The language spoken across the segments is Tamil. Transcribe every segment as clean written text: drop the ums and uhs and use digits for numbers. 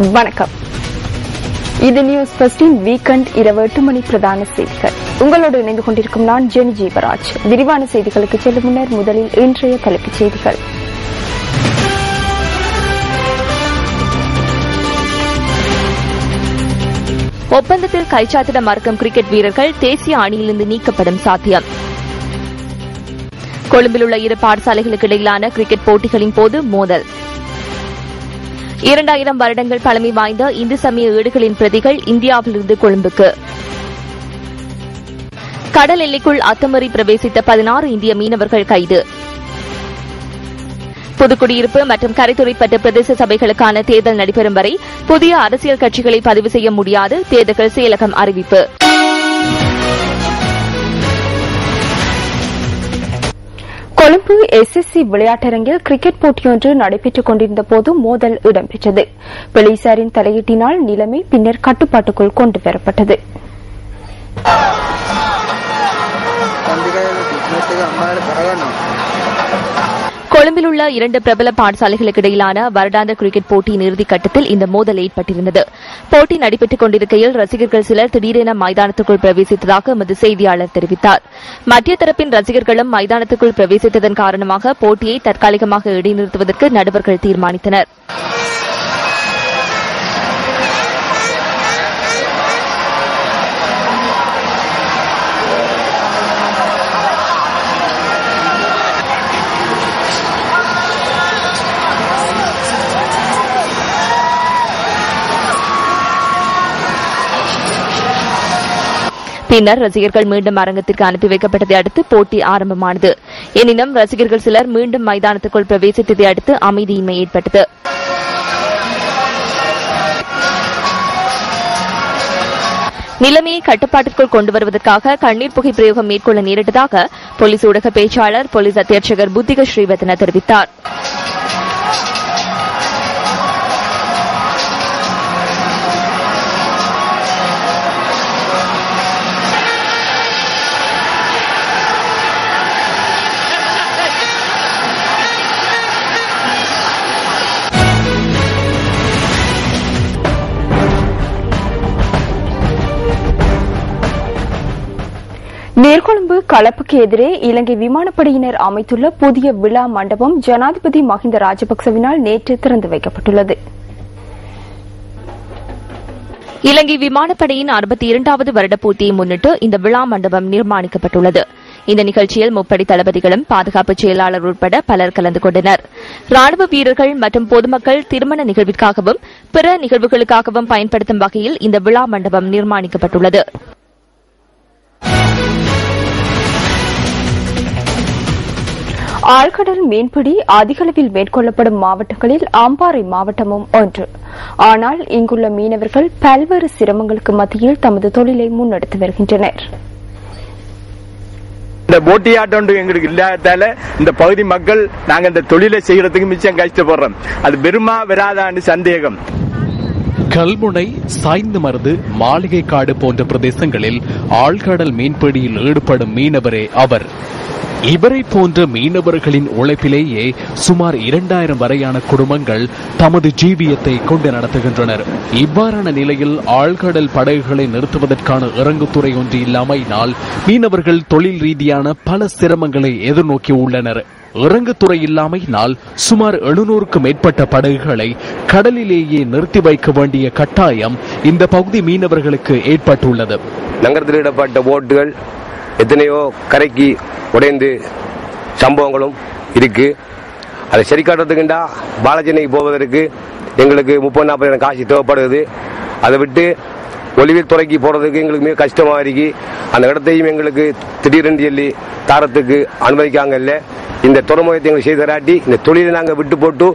வணக்கம். இது நியூஸ் ஃபர்ஸ்டின் வீக்கெண்ட் இரவு 8 மணி பிரதான செய்திகள். உங்களோடு இணைந்து கொண்டிருக்கும் நான் ஜெனி ஜீவராஜ். விரிவான செய்திகளுக்கு செல்லும் முன்னர் முதலில் இன்றைய தலைப்புச் செய்திகள். ஒப்பந்தத்தில் கைச்சாத்திட மறுக்கும் கிரிக்கெட் வீரர்கள் தேசிய அணியிலிருந்து நீக்கப்படும் சாத்தியம். கொழும்பில் உள்ள இரு பாடசாலைகளுக்கு இடையிலான கிரிக்கெட் போட்டிகளின் போது மோதல். 2000 வருடங்கள் பழமை வாய்ந்த இந்து சமய ஏடுகளின் பிரதிகள் இந்தியாவிலிருந்து கொழும்புக்கு. கடல் எல்லைக்குள் அத்துமீறி பிரவேசித்த 16 இந்திய மீனவர்கள் கைது. புதுக்குடியிருப்பு மற்றும் கரைத்துறைப்பட்ட பிரதேச சபைகளுக்கான தேர்தல் நடைபெறும் வரை புதிய அரசியல் கட்சிகளை பதிவு செய்ய முடியாது, தேர்தல் செயலகம் அறிவிப்பு. கொழும்பு SSC விளையாட்டரங்கில் கிரிக்கெட் போட்டியொன்று நடைபெற்றுக் கொண்டிருந்த போது மோதல் இடம்பெற்றது. போலீசாரின் தலையீட்டினால் நிலைமை பின்னர் கட்டுப்பாட்டுக்குள் கொண்டுவரப்பட்டது. கொழும்பில் உள்ள 2 பிரபல பாடசாலைகளுக்கு இடையிலான வருடாந்த கிரிக்கெட் போட்டியின் இறுதிக்கட்டத்தில் இந்த மோதல் ஏற்பட்டிருந்தது. போட்டி நடைபெற்றுக் கொண்டிருக்கையில் ரசிகர்கள் சிலர் திடீரென மைதானத்துக்குள் பிரவேசித்ததாக எமது செய்தியாளர் தெரிவித்தார். மத்திய தரப்பின் ரசிகர்களும் மைதானத்துக்குள் பிரவேசித்ததன் காரணமாக போட்டியை தற்காலிகமாக இடைநிறுத்துவதற்கு நடுவர்கள் தீர்மானித்தனர். பின்னர் ரசிகர்கள் மீண்டும் அரங்கத்திற்கு அனுப்பி வைக்கப்பட்டதை அடுத்து போட்டி ஆரம்பமானது. எனினும் ரசிகர்கள் சிலர் மீண்டும் மைதானத்துக்குள் பிரவேசித்ததை அடுத்து அமைதியின்மை ஏற்பட்டது. நிலைமையை கட்டுப்பாட்டிற்குள் கொண்டு வருவதற்காக கண்ணீர் புகை பிரயோகம் மேற்கொள்ள நேரிட்டதாக போலீஸ் ஊடக பேச்சாளர் போலீஸ் அத்தியட்சகர் புத்திக ஸ்ரீவர்தன தெரிவித்தார். நீர்கொழும்பு களப்புக்கு எதிரே இலங்கை விமானப்படையினர் அமைத்துள்ள புதிய விழா மண்டபம் ஜனாதிபதி மஹிந்த ராஜபக்சவினால் நேற்று திறந்து வைக்கப்பட்டுள்ளது. இலங்கை விமானப்படையின் 62வது வருட பூர்த்தியை முன்னிட்டு இந்த விழா மண்டபம் நிர்மாணிக்கப்பட்டுள்ளது. இந்த நிகழ்ச்சியில் முப்படை தளபதிகளும் பாதுகாப்பு செயலாளர் உட்பட பலர் கலந்து கொண்டனர். ராணுவ வீரர்கள் மற்றும் பொதுமக்கள் திருமண நிகழ்விற்காகவும் பிற நிகழ்வுகளுக்காகவும் பயன்படுத்தும் வகையில் இந்த விழா மண்டபம் நிர்மாணிக்கப்பட்டுள்ளது. ஆழ்கடல் மீன்பிடி அதிகளவில் மேற்கொள்ளப்படும் மாவட்டங்களில் அம்பாறை மாவட்டமும் ஒன்று. ஆனால் இங்குள்ள மீனவர்கள் பல்வேறு சிரமங்களுக்கு மத்தியில் தமது தொழிலை முன்னெடுத்து வருகின்றனர். இந்த போட்டியாட்டம் எங்களுக்கு இல்லாததால இந்த பகுதி மக்கள் நாங்க இந்த தொழிலை செய்யறதுக்கு மிச்சம் கஷ்டப்படுறோம். அது பெருமா வராதான்னு சந்தேகம். கல்முனை, சாய்ந்தமருது, மாளிகைக்காடு போன்ற பிரதேசங்களில் ஆழ்கடல் மீன்பிடியில் ஈடுபடும் மீனவரே அவர். இவரை போன்ற மீனவர்களின் உழைப்பிலேயே சுமார் 2000 வரையான குடும்பங்கள் தமது ஜீவியத்தை கொண்டு நடத்துகின்றனர். இவ்வாறான நிலையில் ஆழ்கடல் படகுகளை நிறுத்துவதற்கான இறங்குத்துறை ஒன்று இல்லாமையினால் மீனவர்கள் தொழில் ரீதியான பல சிரமங்களை எதிர்நோக்கி உள்ளனர். இறங்குத்துறை இல்லாமையினால் சுமார் 700க்கும் மேற்பட்ட படகுகளை கடலிலேயே நிறுத்தி வைக்க வேண்டிய கட்டாயம் இந்த பகுதி மீனவர்களுக்கு ஏற்பட்டுள்ளது. நகரத்தில் இடப்பட்ட போட்டுகள் எத்தனையோ கரைக்கு உடைந்து சம்பவங்களும் இருக்கு. அதை சரி காட்டுறதுக்குண்டா பாலச்சேனைக்கு போவதற்கு எங்களுக்கு 30-40 காசு தேவைப்படுது. அதை விட்டு ஒலிவில் துறைக்கு போறதுக்கு எங்களுக்கு மிக கஷ்டமா இருக்கு. அந்த இடத்தையும் எங்களுக்கு திடீரென்று சொல்லி தாரத்துக்கு அனுமதிக்காங்க. இல்ல இந்த துறைமுகத்தை எங்களுக்கு செய்து தராட்டி இந்த தொழிலை நாங்கள் விட்டு போட்டு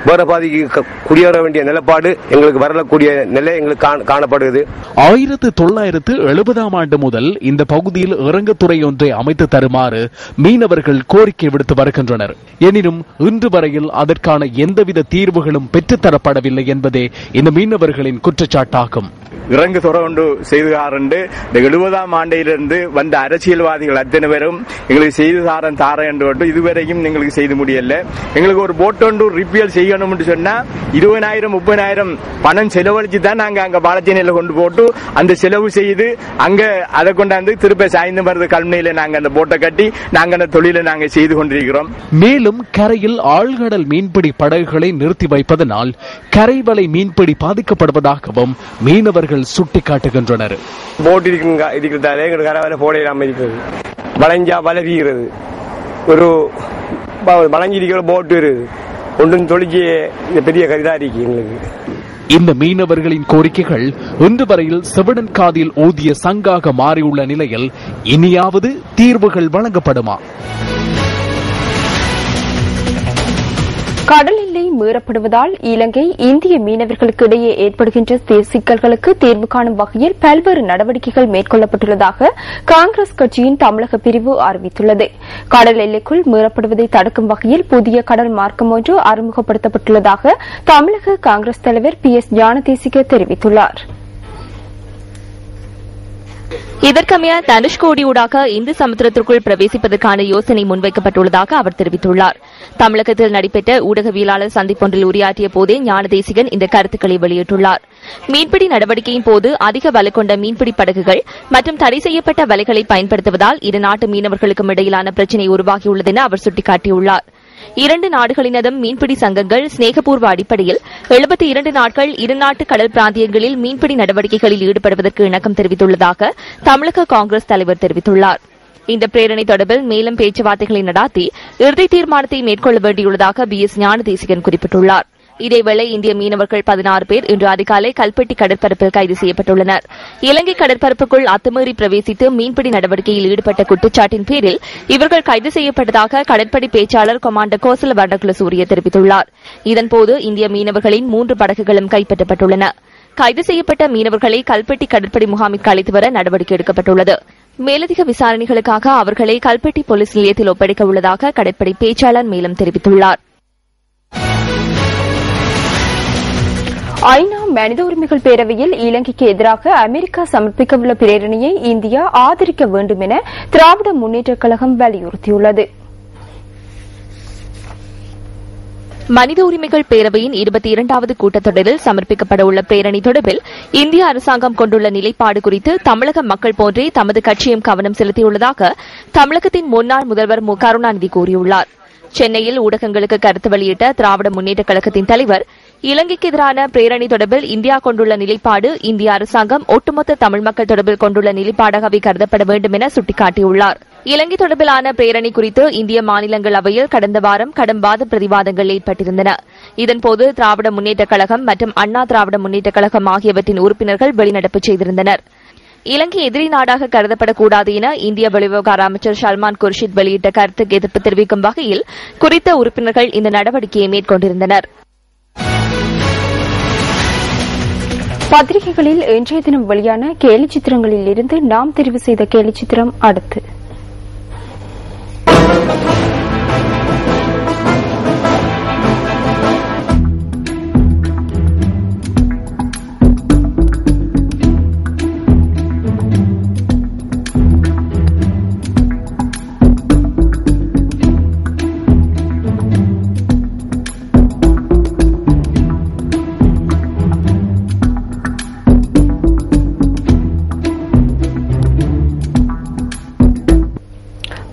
வேற பாதிக்கு குடியேற வேண்டிய நிலப்பாடு எங்களுக்கு வரக்கூடிய நிலை எங்களுக்கு காணப்படுகிறது. 1970ஆம் ஆண்டு முதல் இந்த பகுதியில் இறங்குத்துறை ஒன்றை அமைத்து தருமாறு மீனவர்கள் கோரிக்கை விடுத்து வருகின்றனர். எனினும் இன்று வரையில் அதற்கான எந்தவித தீர்வுகளும் பெற்றுத்தரப்படவில்லை என்பதே இந்த மீனவர்களின் குற்றச்சாட்டாகும். இறங்கு தொடர்ந்து செய்துகாரண்டு இந்த 70ஆம் ஆண்டிலிருந்து வந்த அரசியல்வாதிகள் அத்தனை பேரும் எங்களுக்கு செய்து தாரேன் என்று இதுவரையும் எங்களுக்கு செய்து முடியல. எங்களுக்கு ஒரு போட் ஒன்று ரிப்பேர் செய்யணும் சொன்னா 20,000-30,000 பணம் செலவழிச்சு தான் நாங்க அங்க பாலச்சேனையில கொண்டு போட்டு அந்த செலவு செய்து அங்க அதை கொண்டாந்து திருப்ப சாய்ந்து மருந்து கல்முனையில நாங்க அந்த போட்டை கட்டி நாங்க அந்த தொழிலை நாங்க செய்து கொண்டிருக்கிறோம். மேலும் கரையில் ஆழ்கடல் மீன்பிடி படகுகளை நிறுத்தி வைப்பதனால் கரைவலை மீன்பிடி பாதிக்கப்படுவதாகவும் மீனவர்கள் சுட்டிக்காட்டுகின்றனர். போட் இருக்கிறதாலே எங்களுக்கு கரைவலை போட இல்லாம இருக்கிறது, வளைஞ்சா வளர்கிறது, ஒரு வளைஞ்சிருக்கிற போட்டு ஒன்றும் தொழிற்சி பெரிய கரிதா இருக்கு எங்களுக்கு. இந்த மீனவர்களின் கோரிக்கைகள் இன்று வரையில் செவிடன் காதில் ஊதிய சங்காக மாறியுள்ள நிலையில் இனியாவது தீர்வுகள் வழங்கப்படுமா? கடல் எல்லை மீறப்படுவதால் இலங்கை இந்திய மீனவர்களுக்கு இடையே ஏற்படுகின்ற சிக்கல்களுக்கு தீர்வு காணும் வகையில் பல்வேறு நடவடிக்கைகள் மேற்கொள்ளப்பட்டுள்ளதாக காங்கிரஸ் கட்சியின் தமிழக பிரிவு அறிவித்துள்ளது. கடல் எல்லைக்குள் மீறப்படுவதை தடுக்கும் வகையில் புதிய கடல் மார்க்கம் ஒன்று அறிமுகப்படுத்தப்பட்டுள்ளதாக தமிழக காங்கிரஸ் தலைவர் PS ஞானதேசிக தெரிவித்துள்ளார். இதற்கமைய தனுஷ்கோடியூடாக இந்து சமுத்திரத்திற்குள் பிரவேசிப்பதற்கான யோசனை முன்வைக்கப்பட்டுள்ளதாக அவர் தெரிவித்துள்ளார். தமிழகத்தில் நடைபெற்ற ஊடகவியலாளர் சந்திப்பொன்றில் உரையாற்றிய போதே ஞானதேசிகன் இந்த கருத்துக்களை வெளியிட்டுள்ளார். மீன்பிடி நடவடிக்கையின் போது அதிக வலை கொண்ட மீன்பிடி படகுகள் மற்றும் தடை செய்யப்பட்ட வலைகளை பயன்படுத்துவதால் இரு நாட்டு மீனவர்களுக்கும் இடையிலான பிரச்சினை உருவாகியுள்ளது என அவர் சுட்டிக்காட்டியுள்ளார். இரண்டு நாடுகளினதும் மீன்பிடி சங்கங்கள் ஸ்நேகபூர்வ அடிப்படையில் 72 நாட்கள் இருநாட்டு கடல் பிராந்தியங்களில் மீன்பிடி நடவடிக்கைகளில் ஈடுபடுவதற்கு இணக்கம் தெரிவித்துள்ளதாக தமிழக காங்கிரஸ் தலைவர் தெரிவித்துள்ளார். இந்த பிரேரணை தொடர்பில் மேலும் பேச்சுவார்த்தைகளை நடாத்தி இறுதி தீர்மானத்தை மேற்கொள்ள வேண்டியுள்ளதாக PS ஞானதேசிகன் குறிப்பிட்டுள்ளார். இதேவேளை இந்திய மீனவர்கள் 16 பேர் இன்று அதிகாலை கல்பெட்டி கடற்பரப்பில் கைது செய்யப்பட்டுள்ளனர். இலங்கை கடற்பரப்புக்குள் அத்துமீறி பிரவேசித்து மீன்பிடி நடவடிக்கையில் ஈடுபட்ட குற்றச்சாட்டின் பேரில் இவர்கள் கைது செய்யப்பட்டதாக கடற்படை பேச்சாளர் கொமாண்டர் கோசல வர்ணகுல சூரிய தெரிவித்துள்ளார். இதன்போது இந்திய மீனவர்களின் 3 படகுகளும் கைப்பற்றப்பட்டுள்ளன. கைது செய்யப்பட்ட மீனவர்களை கல்பெட்டி கடற்படை முகாமிற்கு அழைத்து வர நடவடிக்கை எடுக்கப்பட்டுள்ளது. மேலதிக விசாரணைகளுக்காக அவர்களை கல்பெட்டி போலீஸ் நிலையத்தில் ஒப்படைக்க உள்ளதாக கடற்படை பேச்சாளர் மேலும் தெரிவித்துள்ளார். ஐநா மனித உரிமைகள் பேரவையில் இலங்கைக்கு எதிராக அமெரிக்கா சமர்ப்பிக்கவுள்ள பிரேரணையை இந்தியா ஆதரிக்க வேண்டும் என திராவிட முன்னேற்றக் கழகம் வலியுறுத்தியுள்ளது. மனித உரிமைகள் பேரவையின் 22வது கூட்டத்தொடரில் சமர்ப்பிக்கப்பட உள்ள பிரேரணை தொடர்பில் இந்திய அரசாங்கம் கொண்டுள்ள நிலைப்பாடு குறித்து தமிழக மக்கள் போன்றே தமது கட்சியும் கவனம் செலுத்தியுள்ளதாக தமிழகத்தின் முன்னாள் முதல்வர் மு கருணாநிதி கூறியுள்ளார். சென்னையில் ஊடகங்களுக்கு கருத்து வெளியிட்ட திராவிட முன்னேற்றக் கழகத்தின் தலைவர் இலங்கைக்கு எதிரான பிரேரணை தொடர்பில் இந்தியா கொண்டுள்ள நிலைப்பாடு இந்திய அரசாங்கம் ஒட்டுமொத்த தமிழ் மக்கள் தொடர்பில் கொண்டுள்ள நிலைப்பாடாகவே கருதப்பட வேண்டும் என சுட்டிக்காட்டியுள்ளார். இலங்கை தொடர்பிலான பிரேரணை குறித்து இந்திய மாநிலங்களவையில் கடந்த வாரம் கடும் வாத பிரதிவாதங்கள் ஏற்பட்டிருந்தன. இதன்போது திராவிட முன்னேற்றக் கழகம் மற்றும் அண்ணா திராவிட முன்னேற்றக் கழகம் ஆகியவற்றின் உறுப்பினர்கள் வெளிநடப்பு செய்திருந்தனர். இலங்கை எதிரி நாடாக கருதப்படக்கூடாது என இந்திய வெளிவிவகார அமைச்சர் சல்மான் குர்ஷித் வெளியிட்ட கருத்துக்கு எதிர்ப்பு தெரிவிக்கும் வகையில் குறித்த உறுப்பினர்கள் இந்த நடவடிக்கையை மேற்கொண்டிருந்தனர். பத்திரிகைகளில் இன்றைய தினம் வெளியான கேலி சித்திரங்களில் இருந்து நாம் தெரிவு செய்த கேலி சித்திரம் அடுத்து.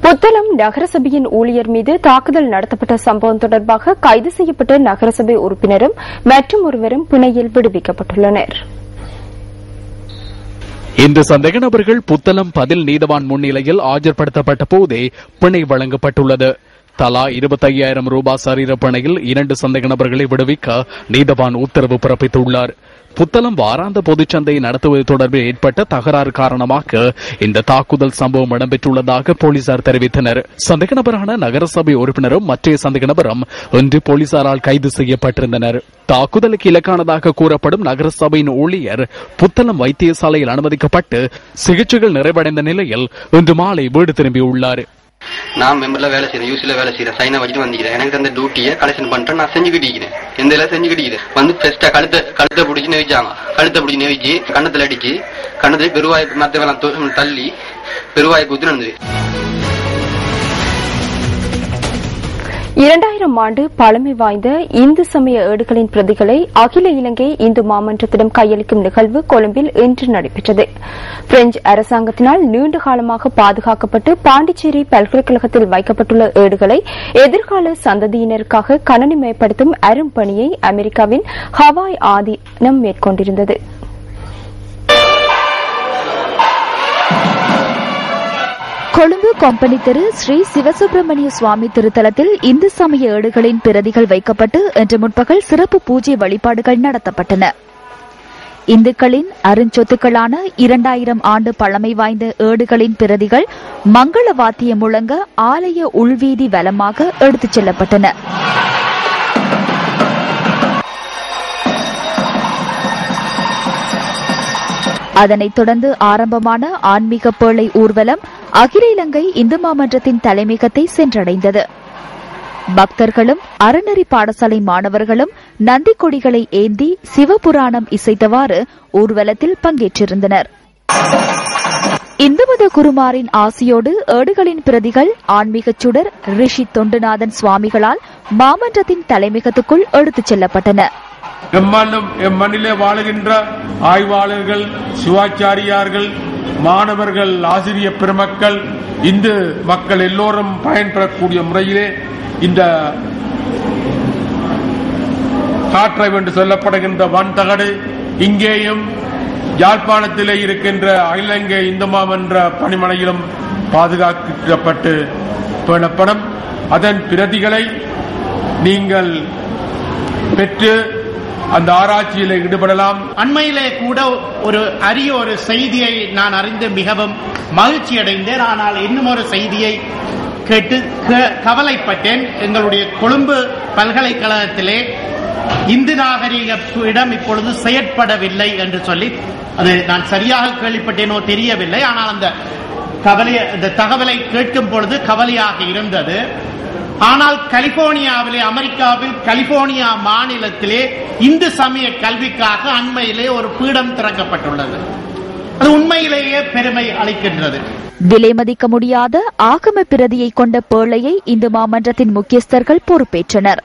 புத்தளம் நகரசபையின் ஊழியர் மீது தாக்குதல் நடத்தப்பட்ட சம்பவம் தொடர்பாக கைது செய்யப்பட்ட நகரசபை உறுப்பினரும் மற்றும் ஒருவரும் பிணையில் விடுவிக்கப்பட்டுள்ளனர். இந்த சந்தேக நபர்கள் புத்தளம் பதில் நீதவான் முன்னிலையில் ஆஜர்படுத்தப்பட்ட போதே பிணை வழங்கப்பட்டுள்ளது. தலா 25,000 ரூபாய் சரீர பிணையில் 2 சந்தேக நபர்களை விடுவிக்க நீதவான் உத்தரவு பிறப்பித்துள்ளார். புத்தளம் வாராந்த பொதுச்சந்தையை நடத்துவது தொடர்பில் ஏற்பட்ட தகராறு காரணமாக இந்த தாக்குதல் சம்பவம் இடம்பெற்றுள்ளதாக போலீசார் தெரிவித்தனர். சந்தேக நபரான நகரசபை உறுப்பினரும் மற்ற சந்தேக நபரும் இன்று போலீசாரால் கைது செய்யப்பட்டிருந்தனர். தாக்குதலுக்கு இலக்கானதாக கூறப்படும் நகரசபையின் ஊழியர் புத்தளம் வைத்தியசாலையில் அனுமதிக்கப்பட்டு சிகிச்சைகள் நிறைவடைந்த நிலையில் இன்று மாலை வீடு திரும்பியுள்ளார். நான் மெம்பர்ல வேலை செய்யறேன், யூசில வேலை செய்யறேன், சைனா வச்சுட்டு வந்துக்கிறேன். எனக்கு அந்த டியூட்டியை கலெக்ஷன் பண்ணிட்டு நான் செஞ்சுக்கிட்டு இருக்கிறேன். எந்த எல்லாம் செஞ்சுக்கிட்டு இருக்கிறேன். வந்து ஃபர்ஸ்டா கழுத்தை பிடிச்சி நெவிச்சாங்க. கழுத்தை பிடிச்சி நெவிச்சு கண்ணத்துல அடிச்சு கண்ணத்துல பெருவாய் மத்தவெல்லாம் தள்ளி பெருவாய் குத்து நடந்தது. 2000 ஆண்டு பழமை வாய்ந்த இந்து சமய ஏடுகளின் பிரதிகளை அகில இலங்கை இந்து மாமன்றத்திடம் கையளிக்கும் நிகழ்வு கொழும்பில் இன்று நடைபெற்றது. பிரெஞ்சு அரசாங்கத்தினால் நீண்ட காலமாக பாதுகாக்கப்பட்டு பாண்டிச்சேரி பல்கலைக்கழகத்தில் வைக்கப்பட்டுள்ள ஏடுகளை எதிர்கால சந்ததியினருக்காக கணனிமயப்படுத்தும் அரும்பணியை அமெரிக்காவின் ஹவாய் ஆதீனம் மேற்கொண்டிருந்தது. கொழும்பு கொம்பனி தெரு ஸ்ரீ சிவசுப்பிரமணிய சுவாமி திருத்தலத்தில் இந்து சமய ஏடுகளின் பிரதிகள் வைக்கப்பட்டு இன்று முற்பகல் சிறப்பு பூஜை வழிபாடுகள் நடத்தப்பட்டன. இந்துக்களின் அருஞ்சொத்துக்களான 2000 ஆண்டு பழமை வாய்ந்த ஏடுகளின் பிரதிகள் மங்கள வாத்தியம் முழங்க ஆலய உள்வீதி வலமாக எடுத்துச் செல்லப்பட்டன. அதனைத் தொடர்ந்து ஆரம்பமான ஆன்மீக பேழை ஊர்வலம் அகில இலங்கை இந்து மாமன்றத்தின் தலைமையகத்தை சென்றடைந்தது. பக்தர்களும் அறநெறி பாடசாலை மாணவர்களும் நந்தி கொடிகளை ஏந்தி சிவபுராணம் இசைத்தவாறு ஊர்வலத்தில் பங்கேற்றிருந்தனர். இந்து மத குருமாரின் ஆசியோடு ஏடுகளின் பிரதிகள் ஆன்மீக சுடர் ரிஷி தொண்டுநாதன் சுவாமிகளால் மாமன்றத்தின் தலைமையகத்துக்குள் எடுத்துச் செல்லப்பட்டன. எம்மண்ணிலே வாழுகின்ற ஆய்வாளர்கள், சிவாச்சாரியார்கள், மாணவர்கள், ஆசிரிய பெருமக்கள், இந்து மக்கள் எல்லோரும் பயன்பெறக்கூடிய முறையிலே இந்த காற்றை என்று சொல்லப்படுகின்ற வன்தகடு இங்கேயும் யாழ்ப்பாணத்திலே இருக்கின்ற அகில இலங்கை இந்து மாமன்ற பணிமனையிலும் பாதுகாக்கப்பட்டு பேணப்படும். அதன் பிரதிகளை நீங்கள் பெற்று அந்த ஆராய்ச்சியில் ஈடுபடலாம். அண்மையிலே கூட ஒரு அரிய ஒரு செய்தியை நான் அறிந்து மிகவும் மகிழ்ச்சி அடைந்தேன். ஆனால் இன்னும் ஒரு செய்தியை கேட்டு கவலைப்பட்டேன். எங்களுடைய கொழும்பு பல்கலைக்கழகத்திலே இந்து நாகரிக இடம் இப்பொழுது செயற்படவில்லை என்று சொல்லி, அது நான் சரியாக கேள்விப்பட்டேனோ தெரியவில்லை. ஆனால் அந்த தகவலை கேட்கும் பொழுது கவலையாக இருந்தது. ஆனால் கலிபோர்னியாவிலே, அமெரிக்காவில் கலிபோர்னியா மாநிலத்திலே இந்து சமய கல்விக்காக அண்மையிலே ஒரு பீடம் திறக்கப்பட்டுள்ளது. அது உண்மையிலேயே பெருமை அளிக்கின்றது. விலை மதிக்க முடியாத ஆகம பிரதியை கொண்ட பேழையை இந்து மாமன்றத்தின் முக்கியஸ்தர்கள் பொறுப்பேற்றனர்.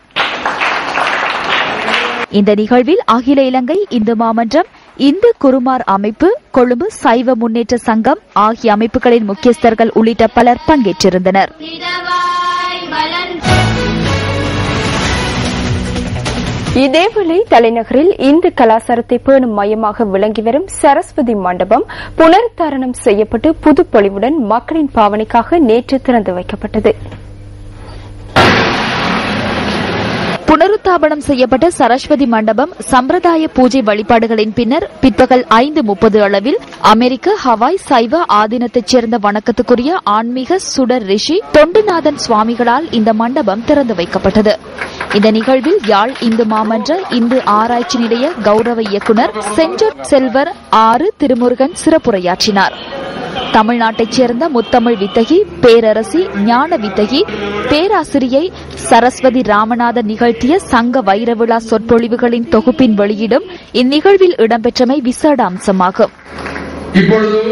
இந்த நிகழ்வில் அகில இலங்கை இந்து மாமன்றம், இந்து குருமார் அமைப்பு, கொழும்பு சைவ முன்னேற்ற சங்கம் ஆகிய அமைப்புகளின் முக்கியஸ்தர்கள் உள்ளிட்ட பலர் பங்கேற்றிருந்தனர். இதேவேளை தலைநகரில் இந்து கலாச்சாரத்தை பேணும் மையமாக விளங்கி வரும் சரஸ்வதி மண்டபம் புனருத்தாரணம் செய்யப்பட்டு புதுப்பொலிவுடன் மக்களின் பாவனைக்காக நேற்று திறந்து வைக்கப்பட்டது. புனருத்தாபனம் செய்யப்பட்ட சரஸ்வதி மண்டபம் சம்பிரதாய பூஜை வழிபாடுகளின் பின்னர் பிற்பகல் 5:30 அளவில் அமெரிக்க ஹவாய் சைவ ஆதீனத்தைச் சேர்ந்த வணக்கத்துக்குரிய ஆன்மீக சுடர் ரிஷி தொண்டுநாதன் சுவாமிகளால் இந்த மண்டபம் திறந்து வைக்கப்பட்டது. இந்த நிகழ்வில் யாழ் இந்து மாமன்ற இந்து ஆராய்ச்சி நிலைய கௌரவ இயக்குநர் செஞ்சொற் செல்வர் ஆறு திருமுருகன் சிறப்புரையாற்றினார். தமிழ்நாட்டைச் சேர்ந்த முத்தமிழ் வித்தகி, பேரரசி, ஞான வித்தகி, பேராசிரியை சரஸ்வதி ராமநாதன் நிகழ்த்திய சங்க வைர விழா சொற்பொழிவுகளின் தொகுப்பின் வெளியீடும் இந்நிகழ்வில் இடம்பெற்றமை விசேட அம்சமாகும். இப்பொழுது